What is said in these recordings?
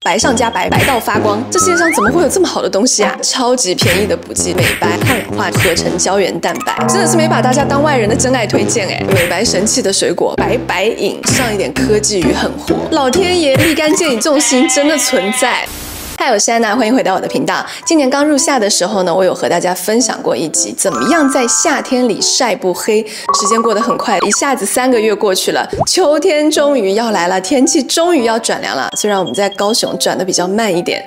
白上加白，白到发光。这世界上怎么会有这么好的东西啊？超级便宜的补剂，美白、抗氧化、合成胶原蛋白，真的是没把大家当外人的真爱推荐哎！美白神器的水果，白白饮，上一点科技与狠活，老天爷立竿见影，这种事情真的存在。嗨，我是安娜，欢迎回到我的频道。今年刚入夏的时候呢，我有和大家分享过一集，怎么样在夏天里晒不黑。时间过得很快，一下子3个月过去了，秋天终于要来了，天气终于要转凉了。虽然我们在高雄转得比较慢一点。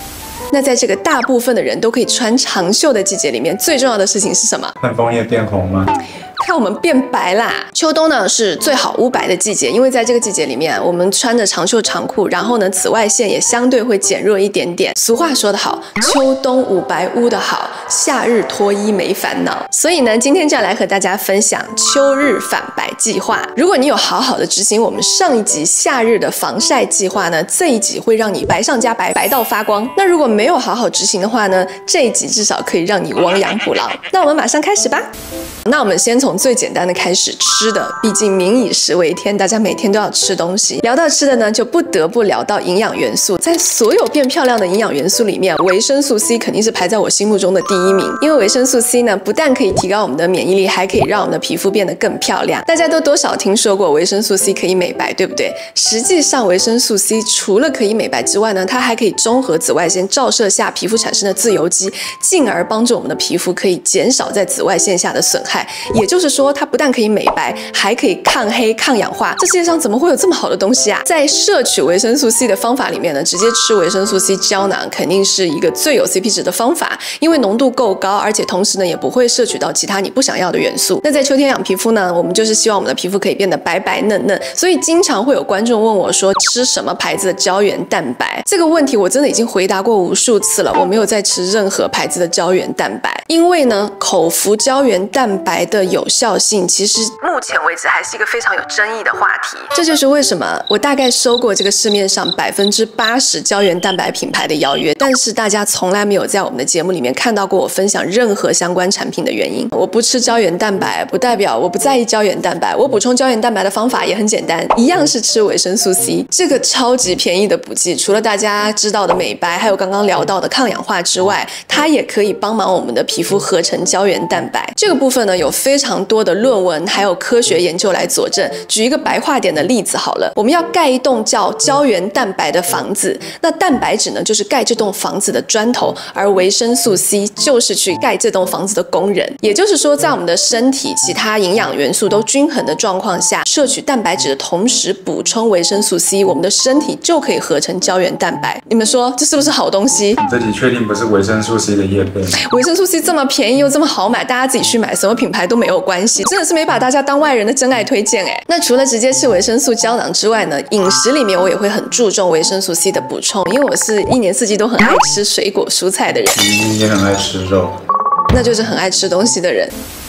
那在这个大部分的人都可以穿长袖的季节里面，最重要的事情是什么？看枫叶变红吗？看我们变白啦！秋冬呢是最好乌白的季节，因为在这个季节里面，我们穿着长袖长裤，然后呢紫外线也相对会减弱一点点。俗话说得好，秋冬五白乌的好，夏日脱衣没烦恼。所以呢，今天就要来和大家分享秋日反白计划。如果你有好好的执行我们上一集夏日的防晒计划呢，这一集会让你白上加白，白到发光。那如果没有好好执行的话呢，这一集至少可以让你亡羊补牢。那我们马上开始吧。那我们先从最简单的开始，吃的，毕竟民以食为天，大家每天都要吃东西。聊到吃的呢，就不得不聊到营养元素。在所有变漂亮的营养元素里面，维生素 C 肯定是排在我心目中的第一名。因为维生素 C 呢，不但可以提高我们的免疫力，还可以让我们的皮肤变得更漂亮。大家都多少听说过维生素 C 可以美白，对不对？实际上，维生素 C 除了可以美白之外呢，它还可以中和紫外线照射下皮肤产生的自由基，进而帮助我们的皮肤可以减少在紫外线下的损害。也就是说，它不但可以美白，还可以抗黑、抗氧化。这世界上怎么会有这么好的东西啊？在摄取维生素 C 的方法里面呢，直接吃维生素 C 胶囊肯定是一个最有 CP 值的方法，因为浓度够高，而且同时呢也不会摄取到其他你不想要的元素。那在秋天养皮肤呢，我们就是希望我们的皮肤可以变得白白嫩嫩，所以经常会有观众问我说，吃什么牌子的胶原蛋白？这个问题我真的已经回答过无数次了，我没有再吃任何牌子的胶原蛋白，因为呢，口服胶原蛋白的有效性其实目前为止还是一个非常有争议的话题。这就是为什么我大概收过这个市面上80%胶原蛋白品牌的邀约，但是大家从来没有在我们的节目里面看到过我分享任何相关产品的原因。我不吃胶原蛋白，不代表我不在意胶原蛋白。我补充胶原蛋白的方法也很简单，一样是吃维生素 C 这个超级便宜的补剂。除了大家知道的美白，还有刚刚聊到的抗氧化之外，它也可以帮忙我们的皮肤合成胶原蛋白。这个部分呢，有非常多的论文还有科学研究来佐证。举一个白话点的例子好了，我们要盖一栋叫胶原蛋白的房子，那蛋白质呢就是盖这栋房子的砖头，而维生素 C 就是去盖这栋房子的工人。也就是说，在我们的身体其他营养元素都均衡的状况下，摄取蛋白质的同时补充维生素 C， 我们的身体就可以合成胶原蛋白。你们说这是不是好东西？你自己确定不是维生素 C 的业配？维生素 C 这么便宜又这么好买，大家自己去买，什么品牌都没有关系，真的是没把大家当外人的真爱推荐哎。那除了直接吃维生素胶囊之外呢，饮食里面我也会很注重维生素 C 的补充，因为我是一年四季都很爱吃水果蔬菜的人。你也很爱吃肉，那就是很爱吃东西的人。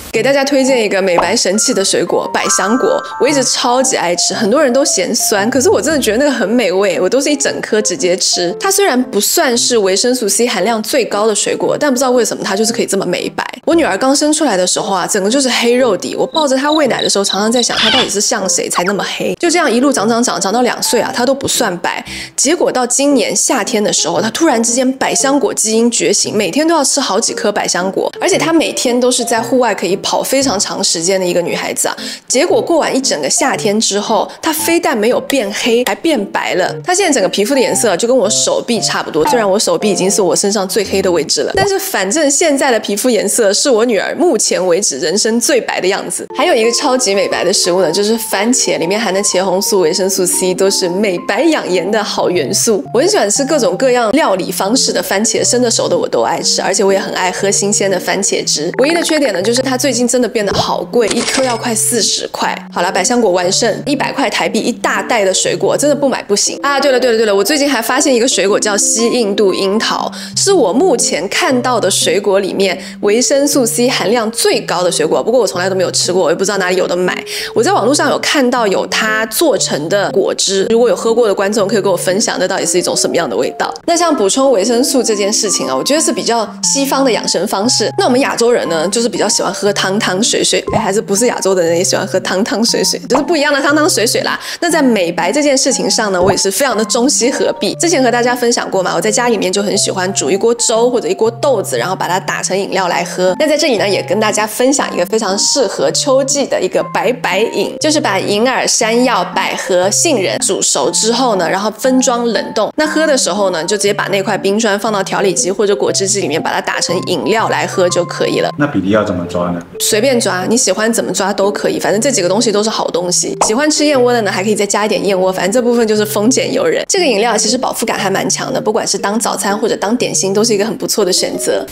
给大家推荐一个美白神器的水果，百香果。我一直超级爱吃，很多人都嫌酸，可是我真的觉得那个很美味，我都是一整颗直接吃。它虽然不算是维生素 C 含量最高的水果，但不知道为什么它就是可以这么美白。我女儿刚生出来的时候啊，整个就是黑肉底。我抱着她喂奶的时候，常常在想她到底是像谁才那么黑。就这样一路长到2岁啊，她都不算白。结果到今年夏天的时候，她突然之间百香果基因觉醒，每天都要吃好几颗百香果，而且她每天都是在户外可以跑非常长时间的一个女孩子啊。结果过完一整个夏天之后，她非但没有变黑，还变白了。她现在整个皮肤的颜色就跟我手臂差不多，虽然我手臂已经是我身上最黑的位置了，但是反正现在的皮肤颜色是我女儿目前为止人生最白的样子。还有一个超级美白的食物呢，就是番茄，里面含的茄红素、维生素 C 都是美白养颜的好元素。我很喜欢吃各种各样料理方式的番茄，生的熟的我都爱吃，而且我也很爱喝新鲜的番茄汁。唯一的缺点呢，就是它最近真的变得好贵，一颗要快40块。好了，百香果完胜，100块台币一大袋的水果，真的不买不行啊！对了，我最近还发现一个水果叫西印度樱桃，是我目前看到的水果里面维生素 C 含量最高的水果，不过我从来都没有吃过，我也不知道哪里有的买。我在网络上有看到有它做成的果汁，如果有喝过的观众可以跟我分享，那到底是一种什么样的味道？那像补充维生素这件事情啊，我觉得是比较西方的养生方式。那我们亚洲人呢，就是比较喜欢喝汤汤水水，还是不是亚洲的人也喜欢喝汤汤水水，就是不一样的汤汤水水啦。那在美白这件事情上呢，我也是非常的中西合璧。之前和大家分享过嘛，我在家里面就很喜欢煮一锅粥或者一锅豆子，然后把它打成饮料来喝。那在这里呢，也跟大家分享一个非常适合秋季的一个白饮，就是把银耳、山药、百合、杏仁煮熟之后呢，然后分装冷冻。那喝的时候呢，就直接把那块冰砖放到调理机或者果汁机里面，把它打成饮料来喝就可以了。那比例要怎么抓呢？随便抓，你喜欢怎么抓都可以，反正这几个东西都是好东西。喜欢吃燕窝的呢，还可以再加一点燕窝，反正这部分就是丰俭由人。这个饮料其实饱腹感还蛮强的，不管是当早餐或者当点心，都是一个很不错的选择。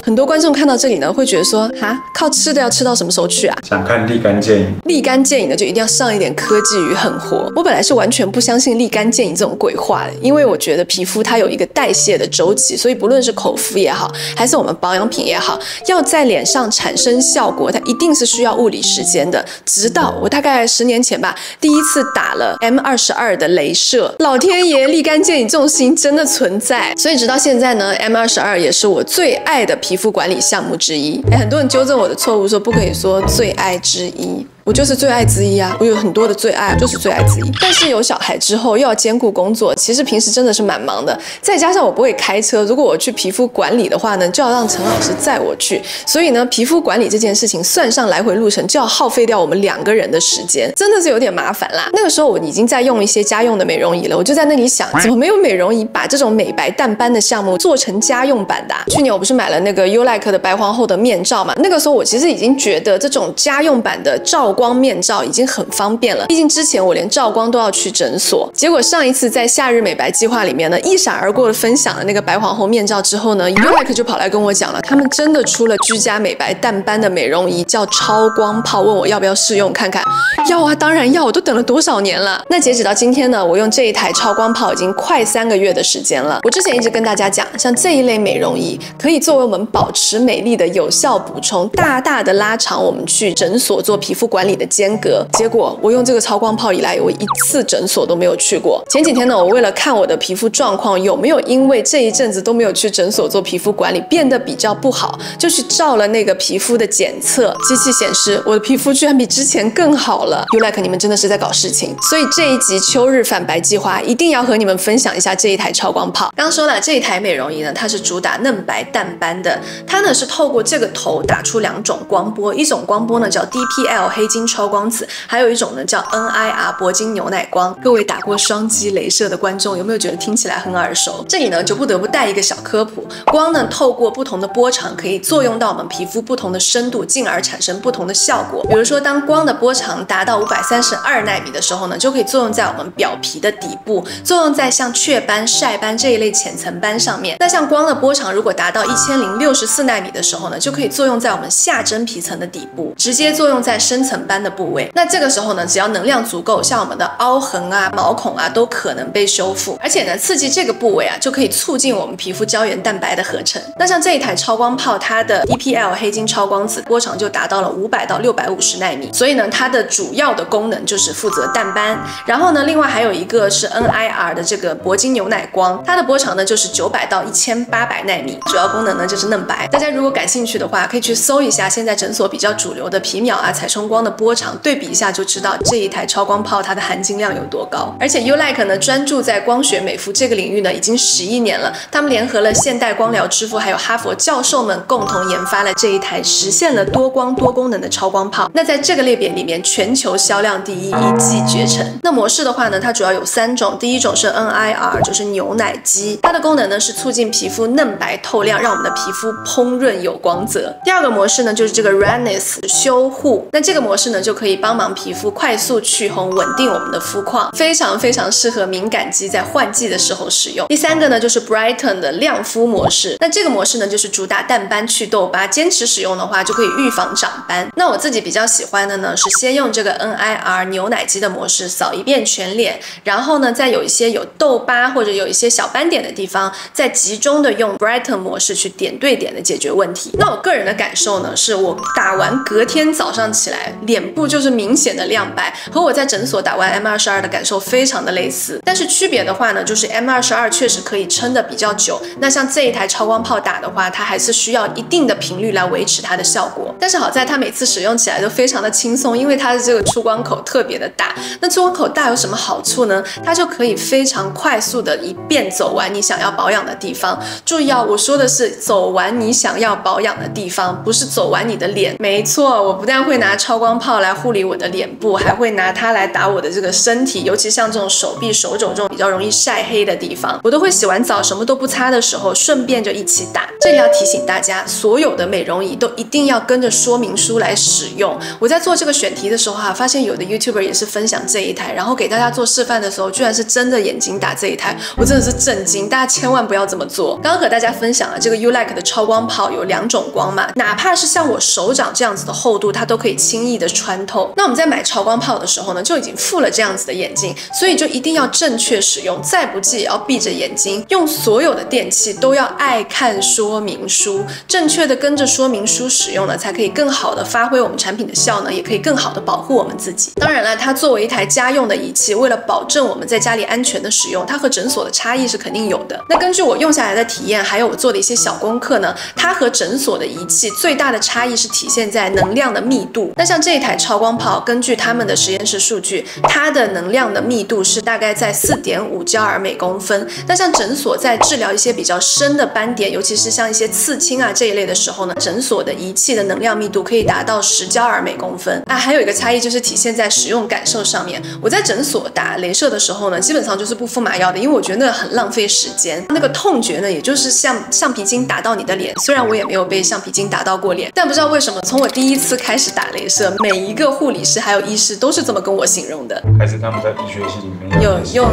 很多观众看到这里呢，会觉得说，哈，靠吃的要吃到什么时候去啊？想看立竿见影，立竿见影的就一定要上一点科技与狠活。我本来是完全不相信立竿见影这种鬼话的，因为我觉得皮肤它有一个代谢的周期，所以不论是口服也好，还是我们保养品也好，要在脸上产生效果，它一定是需要物理时间的。直到我大概10年前吧，第一次打了 M22 的雷射，老天爷，立竿见影这种事情真的存在。所以直到现在呢 ，M22 也是我最爱的皮肤管理项目之一。很多人纠正我的错误，说不可以说最爱之一。我就是最爱之一啊！我有很多的最爱，就是最爱之一。但是有小孩之后又要兼顾工作，其实平时真的是蛮忙的。再加上我不会开车，如果我去皮肤管理的话呢，就要让陈老师载我去。所以呢，皮肤管理这件事情算上来回路程，就要耗费掉我们2个人的时间，真的是有点麻烦啦。那个时候我已经在用一些家用的美容仪了，我就在那里想，怎么没有美容仪把这种美白淡斑的项目做成家用版的啊？去年我不是买了那个 Ulike 的白皇后的面罩嘛？那个时候我其实已经觉得这种家用版的照光面罩已经很方便了，毕竟之前我连照光都要去诊所。结果上一次在夏日美白计划里面呢，一闪而过的分享了那个白皇后面罩之后呢 ，Ulike 就跑来跟我讲了，他们真的出了居家美白淡斑的美容仪，叫超光炮，问我要不要试用看看。要啊，当然要，我都等了多少年了。那截止到今天呢，我用这一台超光炮已经快3个月的时间了。我之前一直跟大家讲，像这一类美容仪可以作为我们保持美丽的有效补充，大大的拉长我们去诊所做皮肤管理的间隔。结果我用这个超光炮以来，我一次诊所都没有去过。前几天呢，我为了看我的皮肤状况有没有因为这一阵子都没有去诊所做皮肤管理变得比较不好，就去照了那个皮肤的检测，机器显示我的皮肤居然比之前更好了。Ulike 你们真的是在搞事情，所以这一集秋日反白计划一定要和你们分享一下这一台超光炮。刚说了，这一台美容仪呢，它是主打嫩白淡斑的，它呢是透过这个头打出2种光波，一种光波呢叫 DPL 黑金超光子，还有一种呢叫 NIR 铂金牛奶光。各位打过双击雷射的观众，有没有觉得听起来很耳熟？这里呢就不得不带一个小科普，光呢透过不同的波长可以作用到我们皮肤不同的深度，进而产生不同的效果。比如说，当光的波长达到532奈米的时候呢，就可以作用在我们表皮的底部，作用在像雀斑、晒斑这一类浅层斑上面。那像光的波长如果达到1064奈米的时候呢，就可以作用在我们下真皮层的底部，直接作用在深层斑的部位。那这个时候呢，只要能量足够，像我们的凹痕啊、毛孔啊，都可能被修复。而且呢，刺激这个部位啊，就可以促进我们皮肤胶原蛋白的合成。那像这一台超光炮，它的 DPL 黑金超光子波长就达到了500到650奈米，所以呢，它的主要的功能就是负责淡斑。然后呢，另外还有一个是 NIR 的这个铂金牛奶光，它的波长呢就是900到1800奈米，主要功能呢就是嫩白。大家如果感兴趣的话，可以去搜一下现在诊所比较主流的皮秒啊、彩冲光的波长，对比一下就知道这一台超光炮它的含金量有多高。而且 Ulike 呢专注在光学美肤这个领域呢已经11年了，他们联合了现代光疗之父还有哈佛教授们共同研发了这一台实现了多光多功能的超光炮。那在这个类别里面，全球销量第一，一骑绝尘。那模式的话呢，它主要有3种，第一种是 NIR， 就是牛奶肌，它的功能呢是促进皮肤嫩白透亮，让我们的皮肤烹润有光泽。第二个模式呢就是这个 Redness 修护，那这个模式呢就可以帮忙皮肤快速去红，稳定我们的肤况，非常非常适合敏感肌在换季的时候使用。第3个呢就是 Brighten 的亮肤模式，那这个模式呢就是主打淡斑去痘疤，坚持使用的话就可以预防长斑。那我自己比较喜欢的呢是先用这个 NIR 牛奶肌的模式扫一遍全脸，然后呢再有一些有痘疤或者有一些小斑点的地方，再集中的用 Brighten 模式去点对点的解决问题。那我个人的感受呢是我打完隔天早上起来脸部就是明显的亮白，和我在诊所打完 M22 的感受非常的类似。但是区别的话呢，就是 M22 确实可以撑得比较久，那像这一台超光炮打的话，它还是需要一定的频率来维持它的效果。但是好在它每次使用起来都非常的轻松，因为它的这个出光口特别的大。那出光口大有什么好处呢？它就可以非常快速的一遍走完你想要保养的地方。注意啊，我说的是走完你想要保养的地方，不是走完你的脸。没错，我不但会拿超光炮来护理我的脸部，还会拿它来打我的这个身体，尤其像这种手臂、手肘这种比较容易晒黑的地方，我都会洗完澡什么都不擦的时候，顺便就一起打。这里要提醒大家，所有的美容仪都一定要跟着说明书来使用。我在做这个选题的时候发现有的 YouTuber 也是分享这一台，然后给大家做示范的时候，居然是真的眼睛打这一台，我真的是震惊，大家千万不要这么做。刚刚和大家分享了这个 Ulike 的超光炮有2种光嘛，哪怕是像我手掌这样子的厚度，它都可以轻易的穿透。那我们在买超光炮的时候呢，就已经附了这样子的眼镜，所以就一定要正确使用，再不济也要闭着眼睛。用所有的电器都要爱看说明书，正确的跟着说明书使用呢，才可以更好的发挥我们产品的效能，也可以更好的保护我们自己。当然了，它作为一台家用的仪器，为了保证我们在家里安全的使用，它和诊所的差异是肯定有的。那根据我用下来的体验，还有我做的一些小功课呢，它和诊所的仪器最大的差异是体现在能量的密度。那像这一台超光炮，根据他们的实验室数据，它的能量的密度是大概在4.5焦耳每公分。那像诊所在治疗一些比较深的斑点，尤其是像一些刺青啊这一类的时候呢，诊所的仪器的能量密度可以达到10焦耳每公分。还有一个差异就是体现在使用感受上面。我在诊所打雷射的时候呢，基本上就是不敷麻药的，因为我觉得那个很浪费时间。那个痛觉呢，也就是像橡皮筋打到你的脸，虽然我也没有被橡皮筋打到过脸，但不知道为什么，从我第一次开始打雷射，每一个护理师还有医师都是这么跟我形容的。还是他们在医学系里面有用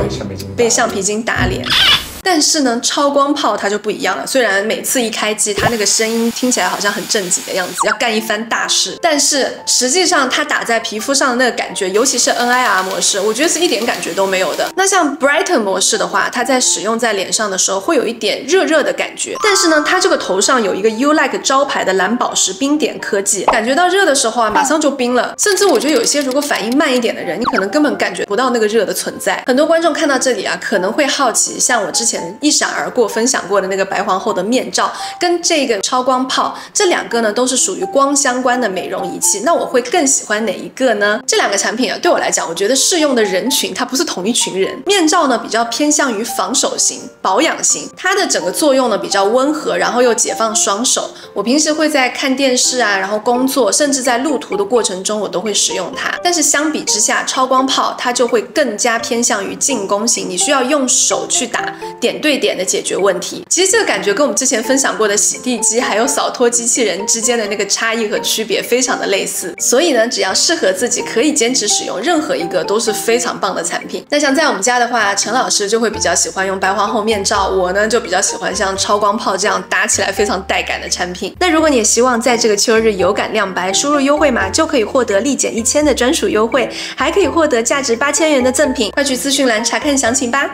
被橡橡皮筋打脸。但是呢，超光炮它就不一样了。虽然每次一开机，它那个声音听起来好像很正经的样子，要干一番大事，但是实际上它打在皮肤上的那个感觉，尤其是 NIR 模式，我觉得是一点感觉都没有的。那像 Brighten 模式的话，它在使用在脸上的时候，会有一点热热的感觉。但是呢，它这个头上有一个 Ulike 招牌的蓝宝石冰点科技，感觉到热的时候马上就冰了。甚至我觉得有一些如果反应慢一点的人，你可能根本感觉不到那个热的存在。很多观众看到这里可能会好奇，像我之前一闪而过分享过的那个白皇后的面罩，跟这个超光炮，这2个呢都是属于光相关的美容仪器。那我会更喜欢哪一个呢？这2个产品对我来讲，我觉得适用的人群它不是同一群人。面罩呢比较偏向于防守型、保养型，它的整个作用呢比较温和，然后又解放双手。我平时会在看电视然后工作，甚至在路途的过程中，我都会使用它。但是相比之下，超光炮它就会更加偏向于进攻型，你需要用手去打，点对点的解决问题。其实这个感觉跟我们之前分享过的洗地机还有扫拖机器人之间的那个差异和区别非常的类似。所以呢，只要适合自己，可以坚持使用，任何一个都是非常棒的产品。那像在我们家的话，陈老师就会比较喜欢用白皇后面罩，我呢就比较喜欢像超光炮这样打起来非常带感的产品。那如果你也希望在这个秋日有感亮白，输入优惠码就可以获得立减1000的专属优惠，还可以获得价值8000元的赠品，快去资讯栏查看详情吧。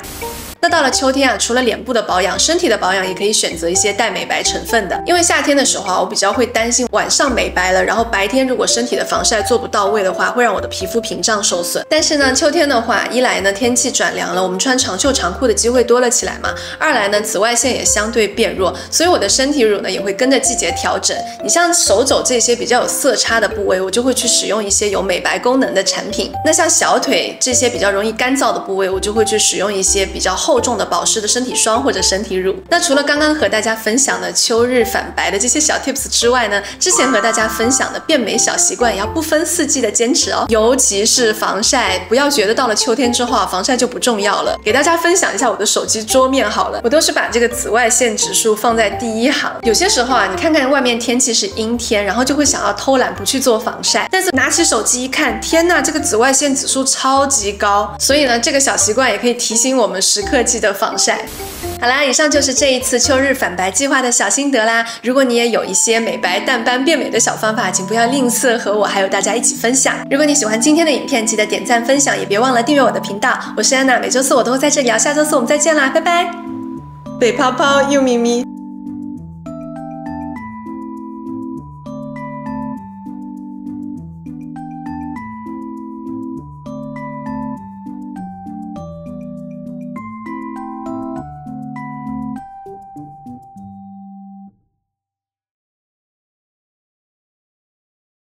那到了秋天除了脸部的保养，身体的保养也可以选择一些带美白成分的。因为夏天的时候我比较会担心晚上美白了，然后白天如果身体的防晒做不到位的话，会让我的皮肤屏障受损。但是呢，秋天的话，一来呢天气转凉了，我们穿长袖长裤的机会多了起来嘛；二来呢紫外线也相对变弱，所以我的身体乳呢也会跟着季节调整。你像手肘这些比较有色差的部位，我就会去使用一些有美白功能的产品。那像小腿这些比较容易干燥的部位，我就会去使用一些比较厚重的保湿的身体霜或者身体乳。那除了刚刚和大家分享的秋日反白的这些小 tips 之外呢，之前和大家分享的变美小习惯也要不分4季的坚持哦，尤其是防晒，不要觉得到了秋天之后防晒就不重要了。给大家分享一下我的手机桌面好了，我都是把这个紫外线指数放在第1行。有些时候你看看外面天气是阴天，然后就会想要偷懒不去做防晒，但是拿起手机一看，天哪，这个紫外线指数超级高。所以呢，这个小习惯也可以提醒我们时刻记得防晒。好啦，以上就是这一次秋日反白计划的小心得啦。如果你也有一些美白淡斑变美的小方法，请不要吝啬和我还有大家一起分享。如果你喜欢今天的影片，记得点赞分享，也别忘了订阅我的频道。我是安娜，每周4我都会在这里下周4我们再见啦，拜拜。北泡泡又咪咪。